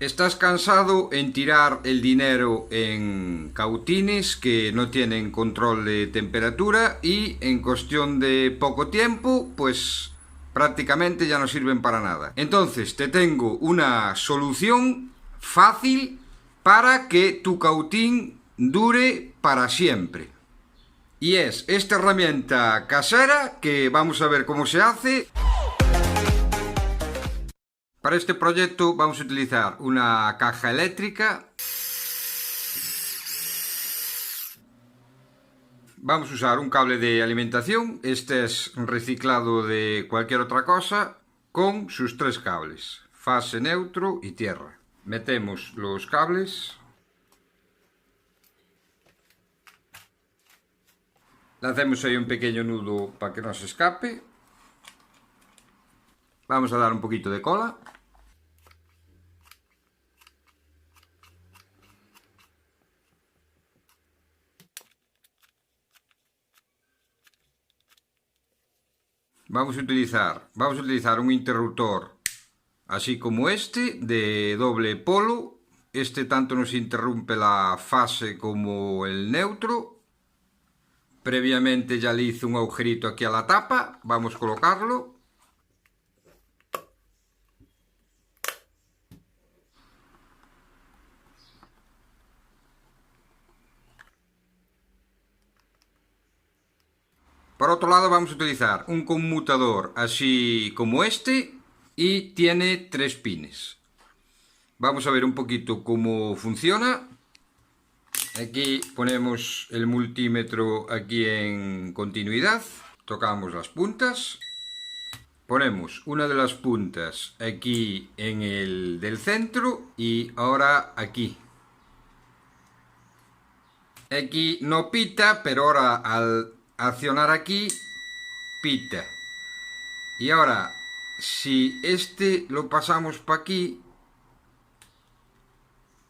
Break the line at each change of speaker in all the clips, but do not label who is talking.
Estás cansado en tirar el dinero en cautines que no tienen control de temperatura y en cuestión de poco tiempo, pues prácticamente ya no sirven para nada. Entonces te tengo una solución fácil para que tu cautín dure para siempre. Y es esta herramienta casera que vamos a ver cómo se hace. Para este proyecto vamos a utilizar una caja eléctrica. Vamos a usar un cable de alimentación, este es reciclado de cualquier otra cosa, con sus tres cables, fase, neutro y tierra. Metemos los cables. Le hacemos ahí un pequeño nudo para que no se escape. Vamos a dar un poquito de cola. Vamos a utilizar un interruptor así como este, de doble polo. Este tanto nos interrumpe la fase como el neutro. Previamente ya le hice un agujerito aquí a la tapa. Vamos a colocarlo. Por otro lado vamos a utilizar un conmutador así como este y tiene 3 pines. Vamos a ver un poquito cómo funciona. Aquí ponemos el multímetro aquí en continuidad, tocamos las puntas, ponemos una de las puntas aquí en el del centro y ahora aquí. Aquí no pita, pero ahora al accionar aquí pita. Y ahora si este lo pasamos para aquí,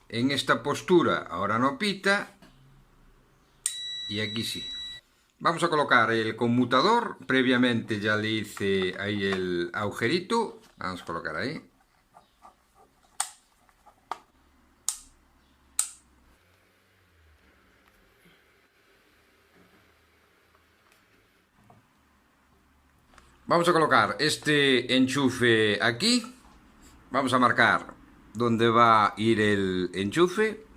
en esta postura ahora no pita y aquí sí. Vamos a colocar el conmutador, previamente ya le hice ahí el agujerito, vamos a colocar ahí. Vamos a colocar este enchufe aquí, vamos a marcar dónde va a ir el enchufe.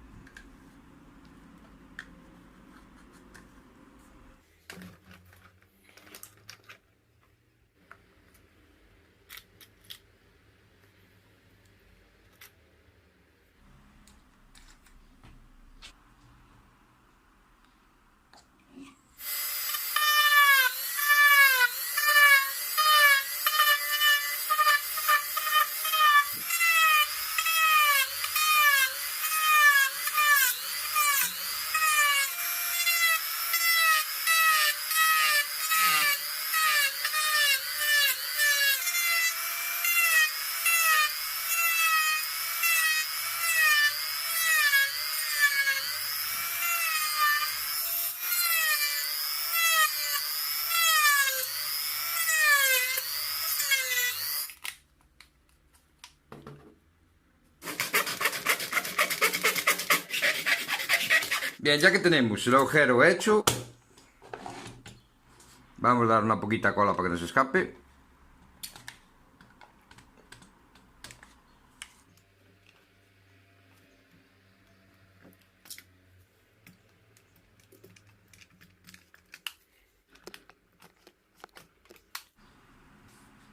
Bien, ya que tenemos el agujero hecho, vamos a dar una poquita cola para que no se escape.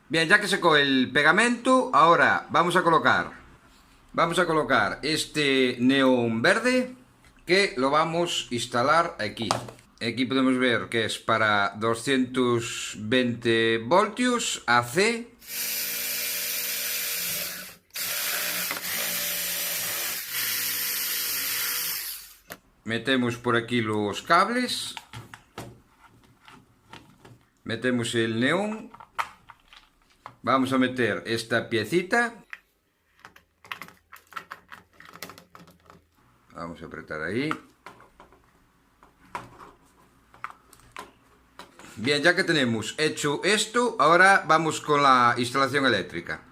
Bien, ya que secó el pegamento, ahora vamos a colocar este neón verde, que lo vamos a instalar aquí. Aquí podemos ver que es para 220 voltios AC. Metemos por aquí los cables. Metemos el neón. Vamos a meter esta piecita. Vamos a apretar ahí. Bien, ya que tenemos hecho esto, ahora vamos con la instalación eléctrica.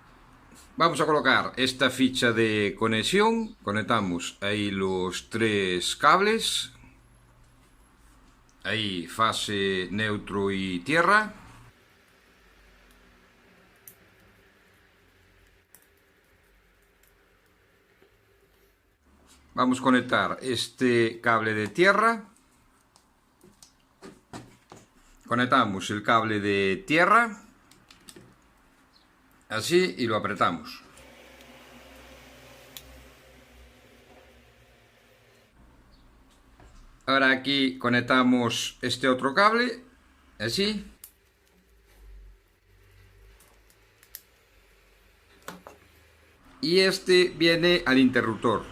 Vamos a colocar esta ficha de conexión. Conectamos ahí los tres cables. Ahí fase, neutro y tierra. Vamos a conectar este cable de tierra. Conectamos el cable de tierra. Así, y lo apretamos. Ahora aquí conectamos este otro cable. Así. Y este viene al interruptor.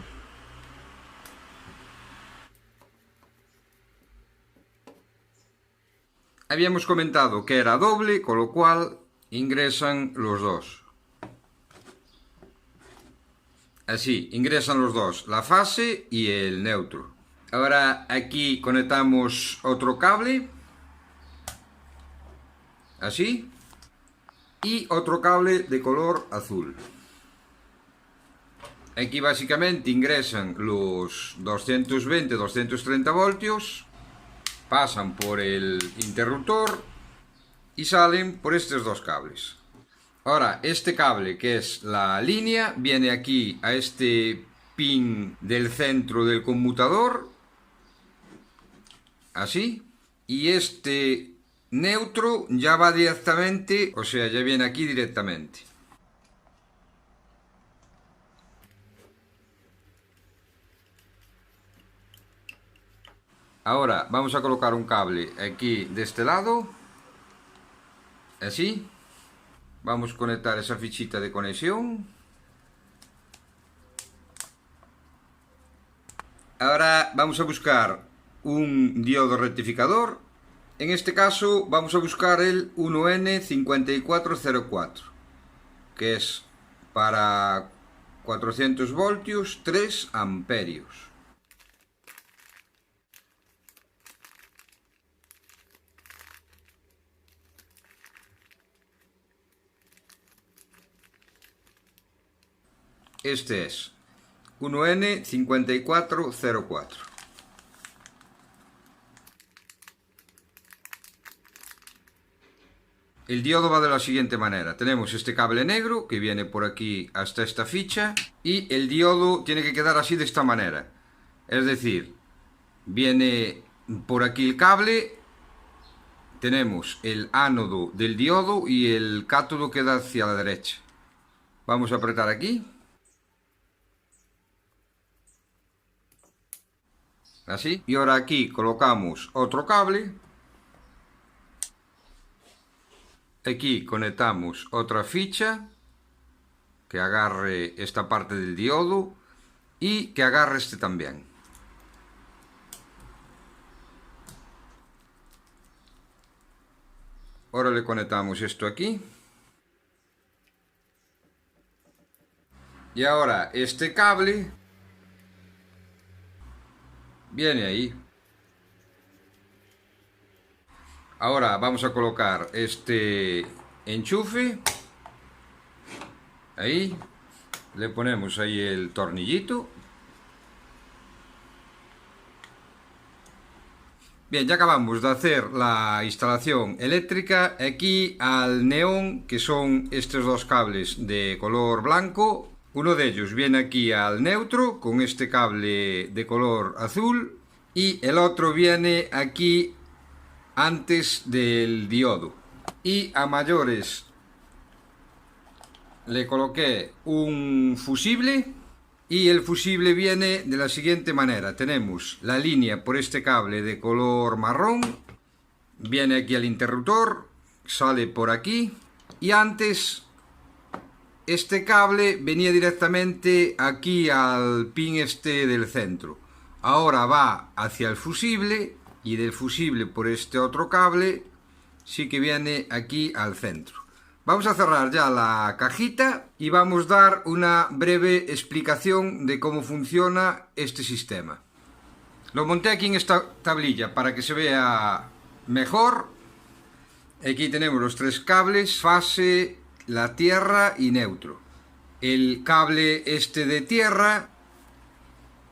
Habíamos comentado que era doble, con lo cual ingresan los dos. Así, ingresan los dos, la fase y el neutro. Ahora aquí conectamos otro cable. Así. Y otro cable de color azul. Aquí básicamente ingresan los 220-230 voltios. Pasan por el interruptor y salen por estos dos cables. Ahora, este cable, que es la línea, viene aquí a este pin del centro del conmutador, así, y este neutro ya va directamente, o sea, ya viene aquí directamente. Ahora vamos a colocar un cable aquí de este lado, así. Vamos a conectar esa fichita de conexión. Ahora vamos a buscar un diodo rectificador. En este caso vamos a buscar el 1N5404, que es para 400 voltios, 3 amperios. Este es 1N5404. El diodo va de la siguiente manera. Tenemos este cable negro que viene por aquí hasta esta ficha y el diodo tiene que quedar así de esta manera. Es decir, viene por aquí el cable, tenemos el ánodo del diodo y el cátodo queda hacia la derecha. Vamos a apretar aquí. Así. Y ahora aquí colocamos otro cable. Aquí conectamos otra ficha que agarre esta parte del diodo y que agarre este también. Ahora le conectamos esto aquí. Y ahora este cable viene ahí. Ahora vamos a colocar este enchufe. Ahí. Le ponemos ahí el tornillito. Bien, ya acabamos de hacer la instalación eléctrica. Aquí al neón, que son estos dos cables de color blanco. Uno de ellos viene aquí al neutro con este cable de color azul. Y el otro viene aquí antes del diodo. Y a mayores le coloqué un fusible. Y el fusible viene de la siguiente manera. Tenemos la línea por este cable de color marrón. Viene aquí al interruptor. Sale por aquí. Y antes este cable venía directamente aquí al pin este del centro. Ahora va hacia el fusible. Y del fusible por este otro cable sí que viene aquí al centro. Vamos a cerrar ya la cajita y vamos a dar una breve explicación de cómo funciona este sistema. Lo monté aquí en esta tablilla para que se vea mejor. Aquí tenemos los tres cables, fase, la tierra y neutro. El cable este de tierra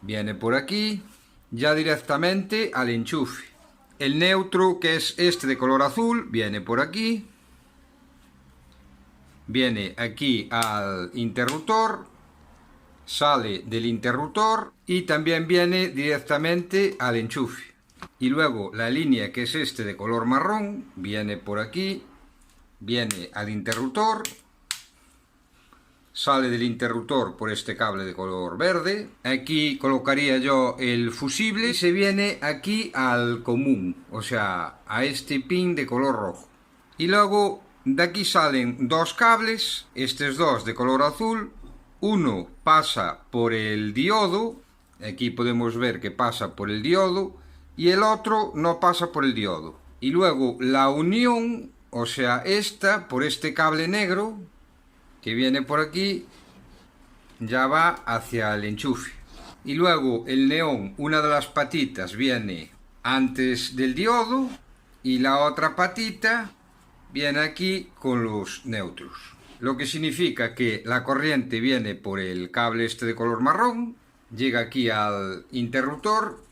viene por aquí, ya directamente al enchufe. El neutro, que es este de color azul, viene por aquí. Viene aquí al interruptor, sale del interruptor y también viene directamente al enchufe. Y luego la línea, que es este de color marrón, viene por aquí, viene al interruptor, sale del interruptor por este cable de color verde. Aquí colocaría yo el fusible y se viene aquí al común, o sea, a este pin de color rojo. Y luego de aquí salen dos cables, estos dos de color azul. Uno pasa por el diodo, aquí podemos ver que pasa por el diodo, y el otro no pasa por el diodo. Y luego la unión, o sea, esta por este cable negro que viene por aquí, ya va hacia el enchufe. Y luego el neón, una de las patitas viene antes del diodo y la otra patita viene aquí con los neutros. Lo que significa que la corriente viene por el cable este de color marrón, llega aquí al interruptor,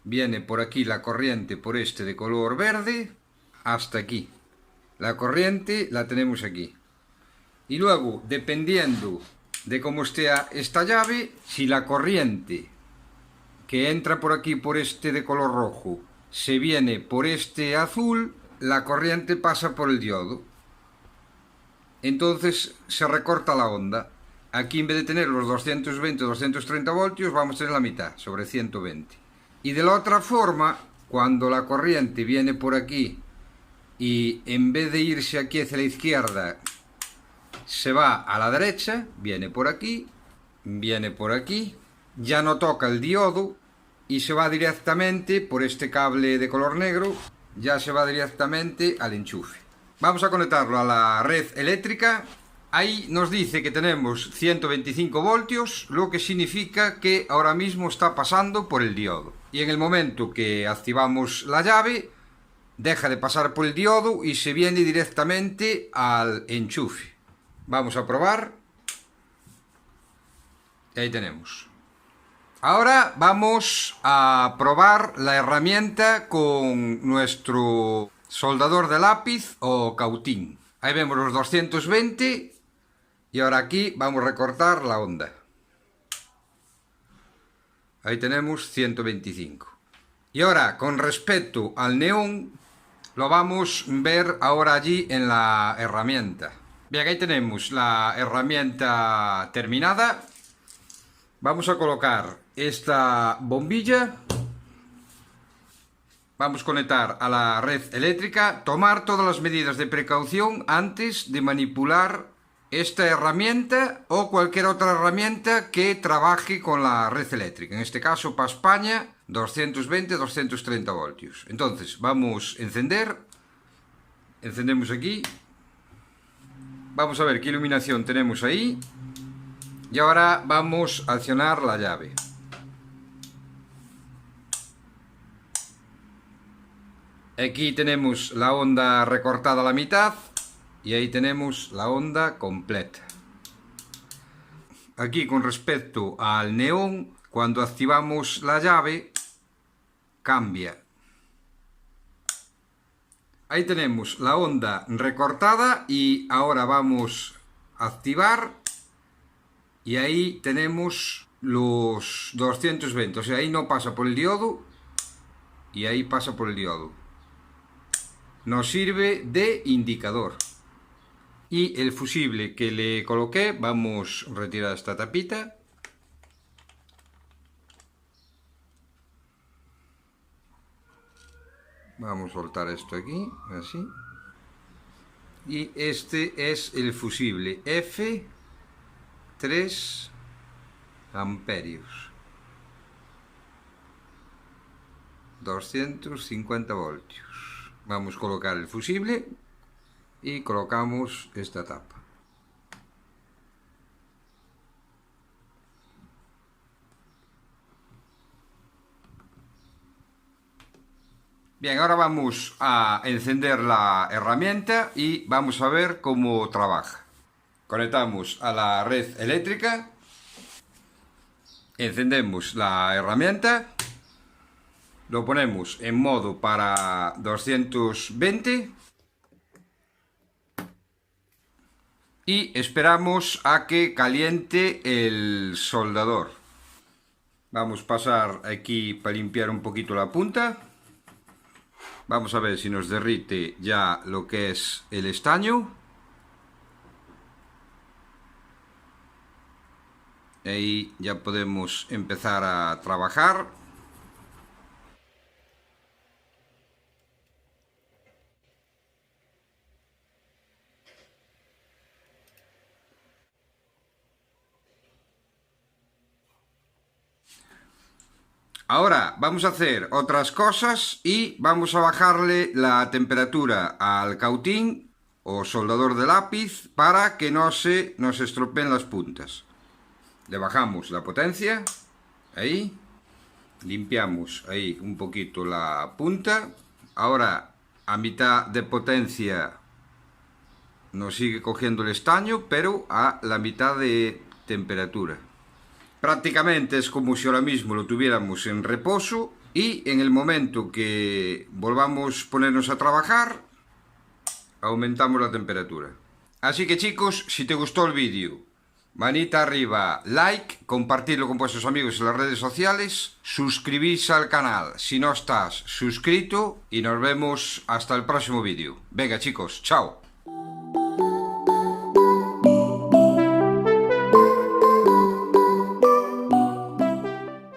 viene por aquí la corriente por este de color verde, hasta aquí. La corriente la tenemos aquí. Y luego, dependiendo de cómo esté esta llave, si la corriente que entra por aquí por este de color rojo se viene por este azul, la corriente pasa por el diodo. Entonces se recorta la onda. Aquí, en vez de tener los 220 o 230 voltios, vamos a tener la mitad, sobre 120. Y de la otra forma, cuando la corriente viene por aquí y en vez de irse aquí hacia la izquierda, se va a la derecha, viene por aquí, ya no toca el diodo y se va directamente por este cable de color negro, ya se va directamente al enchufe. Vamos a conectarlo a la red eléctrica. Ahí nos dice que tenemos 125 voltios, lo que significa que ahora mismo está pasando por el diodo. Y en el momento que activamos la llave, deja de pasar por el diodo y se viene directamente al enchufe. Vamos a probar. Y ahí tenemos. Ahora vamos a probar la herramienta con nuestro soldador de lápiz o cautín. Ahí vemos los 220 y ahora aquí vamos a recortar la onda. Ahí tenemos 125. Y ahora, con respecto al neón, lo vamos a ver ahora allí en la herramienta. Bien, ahí tenemos la herramienta terminada. Vamos a colocar esta bombilla. Vamos a conectar a la red eléctrica. Tomar todas las medidas de precaución antes de manipular esta herramienta o cualquier otra herramienta que trabaje con la red eléctrica. En este caso, para España, 220-230 voltios. Entonces, vamos a encender. Encendemos aquí. Vamos a ver qué iluminación tenemos ahí. Y ahora vamos a accionar la llave. Aquí tenemos la onda recortada a la mitad y ahí tenemos la onda completa. Aquí, con respecto al neón, cuando activamos la llave, cambia. Ahí tenemos la onda recortada y ahora vamos a activar y ahí tenemos los 220, o sea, ahí no pasa por el diodo y ahí pasa por el diodo. Nos sirve de indicador. Y el fusible que le coloqué, vamos a retirar esta tapita. Vamos a soltar esto aquí, así. Y este es el fusible F3 amperios. 250 voltios. Vamos a colocar el fusible y colocamos esta tapa. Bien, ahora vamos a encender la herramienta y vamos a ver cómo trabaja. conectamos a la red eléctrica, encendemos la herramienta, lo ponemos en modo para 220 y esperamos a que caliente el soldador. Vamos a pasar aquí para limpiar un poquito la punta. Vamos a ver si nos derrite ya lo que es el estaño. Ahí ya podemos empezar a trabajar. Ahora vamos a hacer otras cosas y vamos a bajarle la temperatura al cautín o soldador de lápiz para que no se nos estropeen las puntas. Le bajamos la potencia, ahí, limpiamos ahí un poquito la punta. Ahora a mitad de potencia nos sigue cogiendo el estaño, pero a la mitad de temperatura. Prácticamente es como si ahora mismo lo tuviéramos en reposo y en el momento que volvamos a ponernos a trabajar, aumentamos la temperatura. Así que chicos, si te gustó el vídeo, manita arriba, like, compartirlo con vuestros amigos en las redes sociales, suscribirse al canal si no estás suscrito y nos vemos hasta el próximo vídeo. Venga chicos, chao.